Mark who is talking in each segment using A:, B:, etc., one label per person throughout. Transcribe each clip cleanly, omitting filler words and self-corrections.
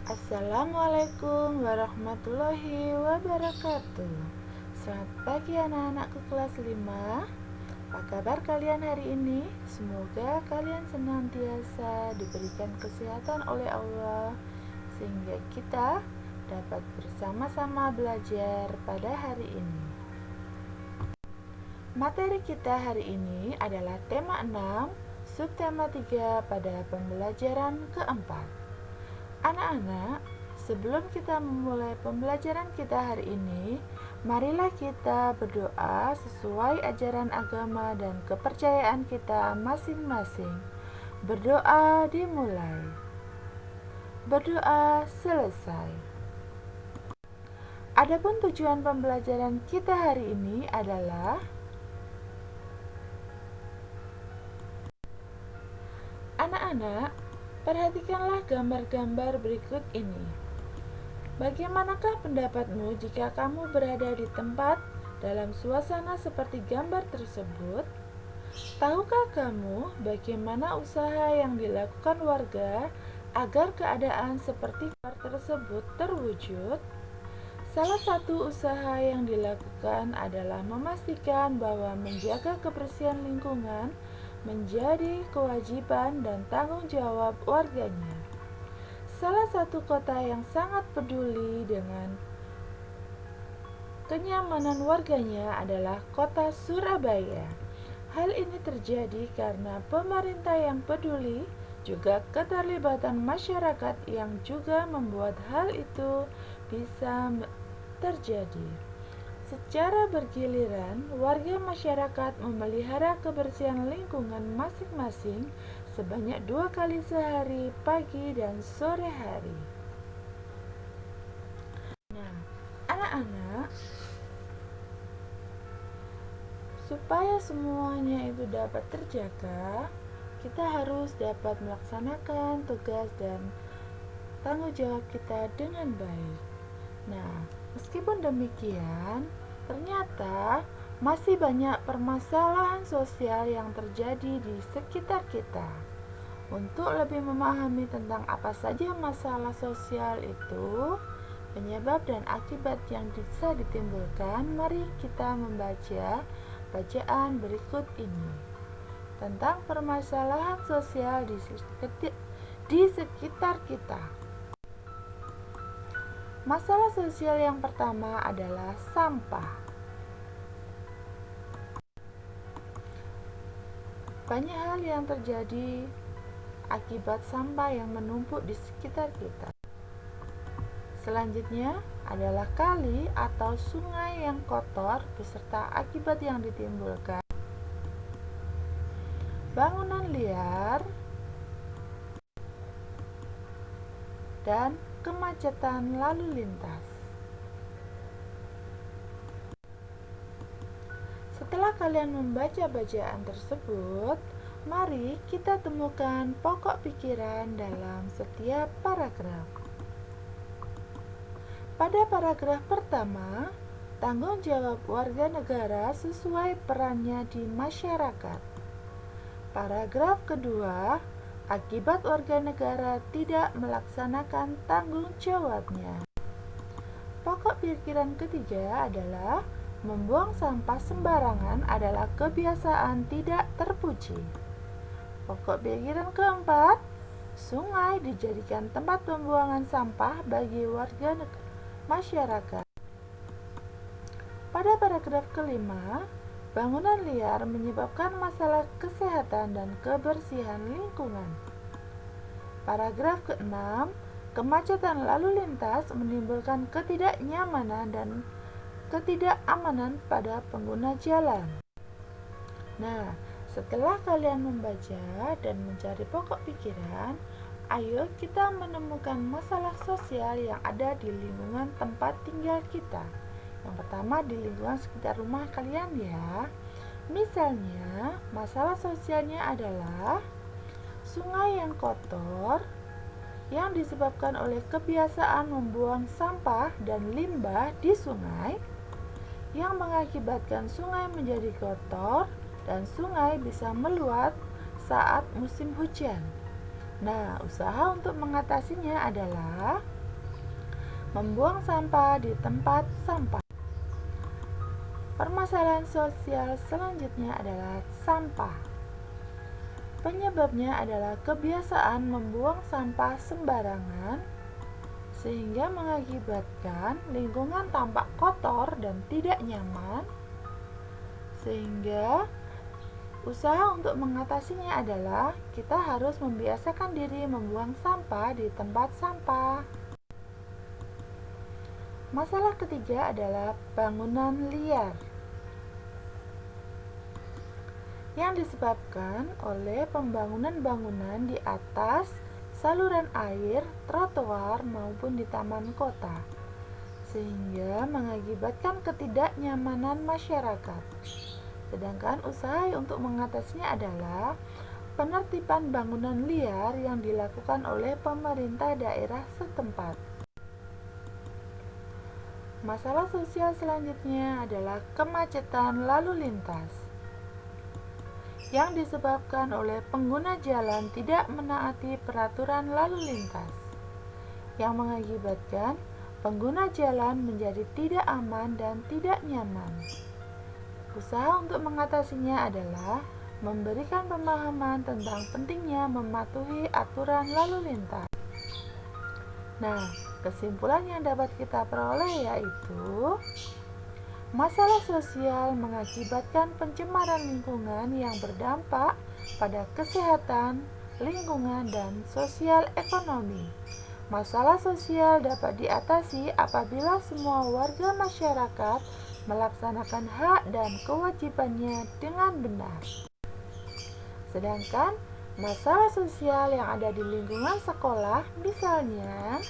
A: Assalamualaikum warahmatullahi wabarakatuh. Selamat pagi anak-anakku kelas 5. Apa kabar kalian hari ini? Semoga kalian senantiasa diberikan kesehatan oleh Allah sehingga kita dapat bersama-sama belajar pada hari ini. Materi kita hari ini adalah tema 6, subtema 3 pada pembelajaran keempat. Anak-anak, sebelum kita memulai pembelajaran kita hari ini, marilah kita berdoa sesuai ajaran agama dan kepercayaan kita masing-masing. Berdoa dimulai. Berdoa selesai. Adapun tujuan pembelajaran kita hari ini adalah anak-anak, perhatikanlah gambar-gambar berikut ini. Bagaimanakah pendapatmu jika kamu berada di tempat dalam suasana seperti gambar tersebut? Tahukah kamu bagaimana usaha yang dilakukan warga agar keadaan seperti gambar tersebut terwujud? Salah satu usaha yang dilakukan adalah memastikan bahwa menjaga kebersihan lingkungan menjadi kewajiban dan tanggung jawab warganya. Salah satu kota yang sangat peduli dengan kenyamanan warganya adalah kota Surabaya. Hal ini terjadi karena pemerintah yang peduli, juga keterlibatan masyarakat yang juga membuat hal itu bisa terjadi. Secara bergiliran, warga masyarakat memelihara kebersihan lingkungan masing-masing sebanyak 2 kali sehari, pagi dan sore hari. Nah, anak-anak, supaya semuanya itu dapat terjaga, kita harus dapat melaksanakan tugas dan tanggung jawab kita dengan baik. Nah, meskipun demikian, ternyata masih banyak permasalahan sosial yang terjadi di sekitar kita. Untuk lebih memahami tentang apa saja masalah sosial itu, penyebab dan akibat yang bisa ditimbulkan, mari kita membaca bacaan berikut ini tentang permasalahan sosial di sekitar kita. Masalah sosial yang pertama adalah sampah. Banyak hal yang terjadi akibat sampah yang menumpuk di sekitar kita. Selanjutnya adalah kali atau sungai yang kotor beserta akibat yang ditimbulkan. Bangunan liar dan kemacetan lalu lintas. Setelah kalian membaca bacaan tersebut, mari kita temukan pokok pikiran dalam setiap paragraf. Pada paragraf pertama, tanggung jawab warga negara sesuai perannya di masyarakat. Paragraf kedua, akibat warga negara tidak melaksanakan tanggung jawabnya. Pokok pikiran ketiga adalah membuang sampah sembarangan adalah kebiasaan tidak terpuji. Pokok pikiran keempat, sungai dijadikan tempat pembuangan sampah bagi warga masyarakat. Pada paragraf kelima, bangunan liar menyebabkan masalah kesehatan dan kebersihan lingkungan. Paragraf ke-6, kemacetan lalu lintas menimbulkan ketidaknyamanan dan ketidakamanan pada pengguna jalan. Nah, setelah kalian membaca dan mencari pokok pikiran, ayo kita menemukan masalah sosial yang ada di lingkungan tempat tinggal kita. Yang pertama di lingkungan sekitar rumah kalian ya. Misalnya, masalah sosialnya adalah sungai yang kotor yang disebabkan oleh kebiasaan membuang sampah dan limbah di sungai yang mengakibatkan sungai menjadi kotor dan sungai bisa meluap saat musim hujan. Nah, usaha untuk mengatasinya adalah membuang sampah di tempat sampah. Permasalahan sosial selanjutnya adalah sampah. Penyebabnya adalah kebiasaan membuang sampah sembarangan, sehingga mengakibatkan lingkungan tampak kotor dan tidak nyaman, sehingga usaha untuk mengatasinya adalah kita harus membiasakan diri membuang sampah di tempat sampah. Masalah ketiga adalah bangunan liar yang disebabkan oleh pembangunan bangunan di atas saluran air, trotoar, maupun di taman kota, sehingga mengakibatkan ketidaknyamanan masyarakat. Sedangkan usaha untuk mengatasinya adalah penertiban bangunan liar yang dilakukan oleh pemerintah daerah setempat. Masalah sosial selanjutnya adalah kemacetan lalu lintas yang disebabkan oleh pengguna jalan tidak menaati peraturan lalu lintas, yang mengakibatkan pengguna jalan menjadi tidak aman dan tidak nyaman. Usaha untuk mengatasinya adalah memberikan pemahaman tentang pentingnya mematuhi aturan lalu lintas. Nah, kesimpulan yang dapat kita peroleh yaitu masalah sosial mengakibatkan pencemaran lingkungan yang berdampak pada kesehatan, lingkungan, dan sosial ekonomi. Masalah sosial dapat diatasi apabila semua warga masyarakat melaksanakan hak dan kewajibannya dengan benar. Sedangkan masalah sosial yang ada di lingkungan sekolah, misalnya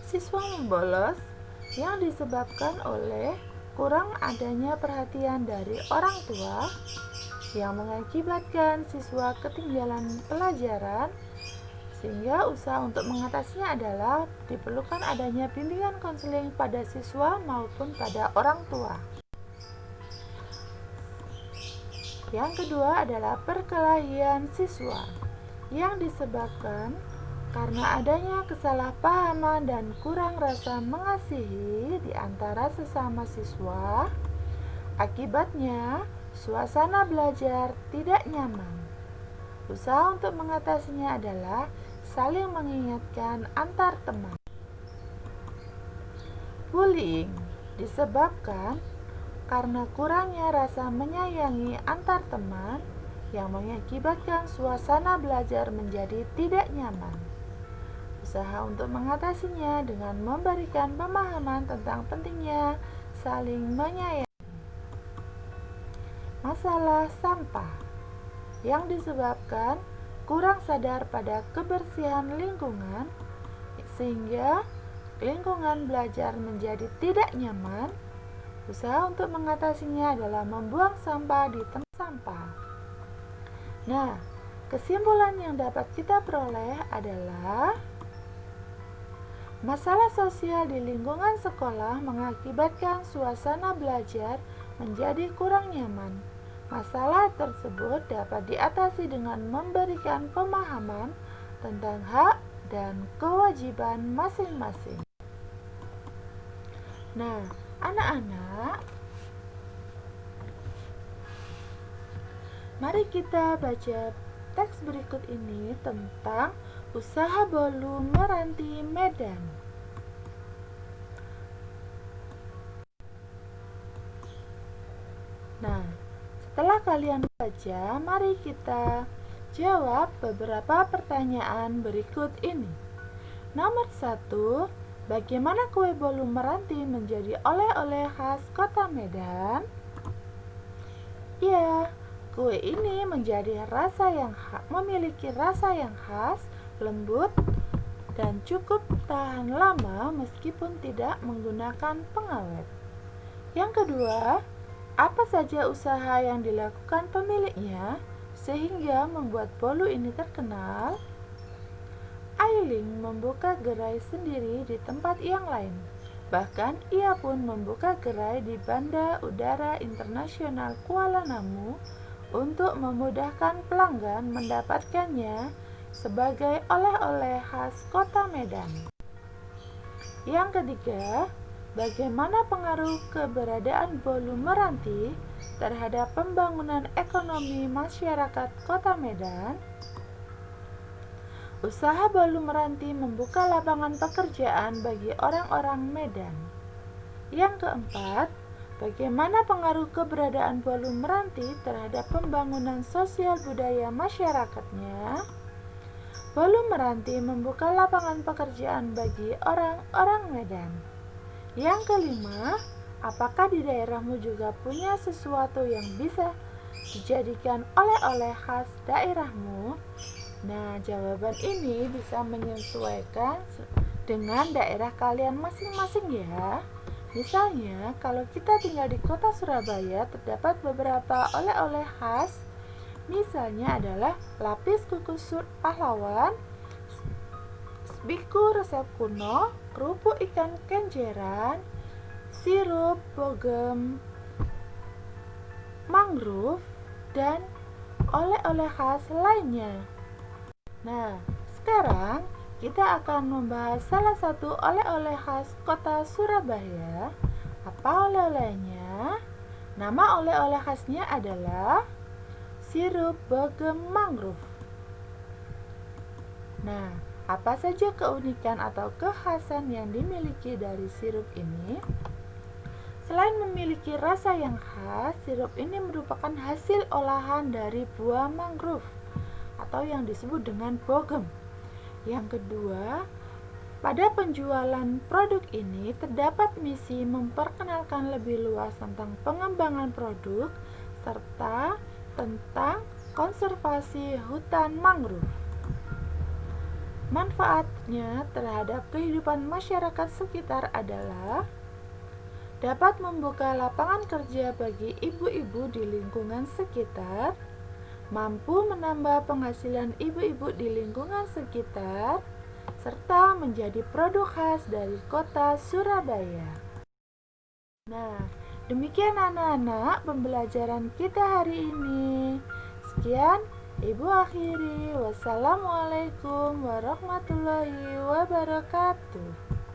A: siswa membolos, yang disebabkan oleh kurang adanya perhatian dari orang tua, yang mengakibatkan siswa ketinggalan pelajaran, sehingga usaha untuk mengatasinya adalah diperlukan adanya bimbingan konseling pada siswa maupun pada orang tua. Yang kedua adalah perkelahian siswa, yang disebabkan karena adanya kesalahpahaman dan kurang rasa mengasihi di antara sesama siswa. Akibatnya, suasana belajar tidak nyaman. Usaha untuk mengatasinya adalah saling mengingatkan antar teman. Bullying disebabkan karena kurangnya rasa menyayangi antar teman, yang mengakibatkan suasana belajar menjadi tidak nyaman. Usaha untuk mengatasinya dengan memberikan pemahaman tentang pentingnya saling menyayangi. Masalah sampah yang disebabkan kurang sadar pada kebersihan lingkungan, sehingga lingkungan belajar menjadi tidak nyaman. Usaha untuk mengatasinya adalah membuang sampah di tempat sampah. Nah, kesimpulan yang dapat kita peroleh adalah masalah sosial di lingkungan sekolah mengakibatkan suasana belajar menjadi kurang nyaman. Masalah tersebut dapat diatasi dengan memberikan pemahaman tentang hak dan kewajiban masing-masing. Nah, anak-anak, mari kita baca teks berikut ini tentang usaha bolu meranti Medan. Nah, setelah kalian baca, mari kita jawab beberapa pertanyaan berikut ini. Nomor 1, bagaimana kue bolu meranti menjadi oleh-oleh khas Kota Medan? Ya, kue ini memiliki rasa yang khas, lembut, dan cukup tahan lama meskipun tidak menggunakan pengawet. Yang kedua, apa saja usaha yang dilakukan pemiliknya sehingga membuat bolu ini terkenal? Ailing membuka gerai sendiri di tempat yang lain. Bahkan ia pun membuka gerai di Bandara Udara Internasional Kuala Namu untuk memudahkan pelanggan mendapatkannya sebagai oleh-oleh khas Kota Medan. Yang ketiga, bagaimana pengaruh keberadaan Bolu Meranti terhadap pembangunan ekonomi masyarakat Kota Medan? Usaha Bolu Meranti membuka lapangan pekerjaan bagi orang-orang Medan. Yang keempat, bagaimana pengaruh keberadaan Bolu Meranti terhadap pembangunan sosial budaya masyarakatnya? Bolu Meranti membuka lapangan pekerjaan bagi orang-orang Medan. Yang kelima, apakah di daerahmu juga punya sesuatu yang bisa dijadikan oleh-oleh khas daerahmu? Nah, jawaban ini bisa menyesuaikan dengan daerah kalian masing-masing ya. Misalnya, kalau kita tinggal di kota Surabaya, terdapat beberapa oleh-oleh khas. Misalnya adalah lapis kukus pahlawan, biku resep kuno, kerupuk ikan kenjeran, sirup bogem mangrove, dan oleh-oleh khas lainnya. Nah, sekarang kita akan membahas salah satu oleh-oleh khas kota Surabaya. Apa oleh-olehnya? Nama oleh-oleh khasnya adalah sirup bogem mangrove. Nah, apa saja keunikan atau kekhasan yang dimiliki dari sirup ini? Selain memiliki rasa yang khas, sirup ini merupakan hasil olahan dari buah mangrove atau yang disebut dengan bogem. Yang kedua, pada penjualan produk ini terdapat misi memperkenalkan lebih luas tentang pengembangan produk serta tentang konservasi hutan mangrove. Manfaatnya terhadap kehidupan masyarakat sekitar adalah dapat membuka lapangan kerja bagi ibu-ibu di lingkungan sekitar, mampu menambah penghasilan ibu-ibu di lingkungan sekitar, serta menjadi produk khas dari kota Surabaya. Nah, demikian anak-anak pembelajaran kita hari ini. Sekian, Ibu akhiri. Wassalamualaikum warahmatullahi wabarakatuh.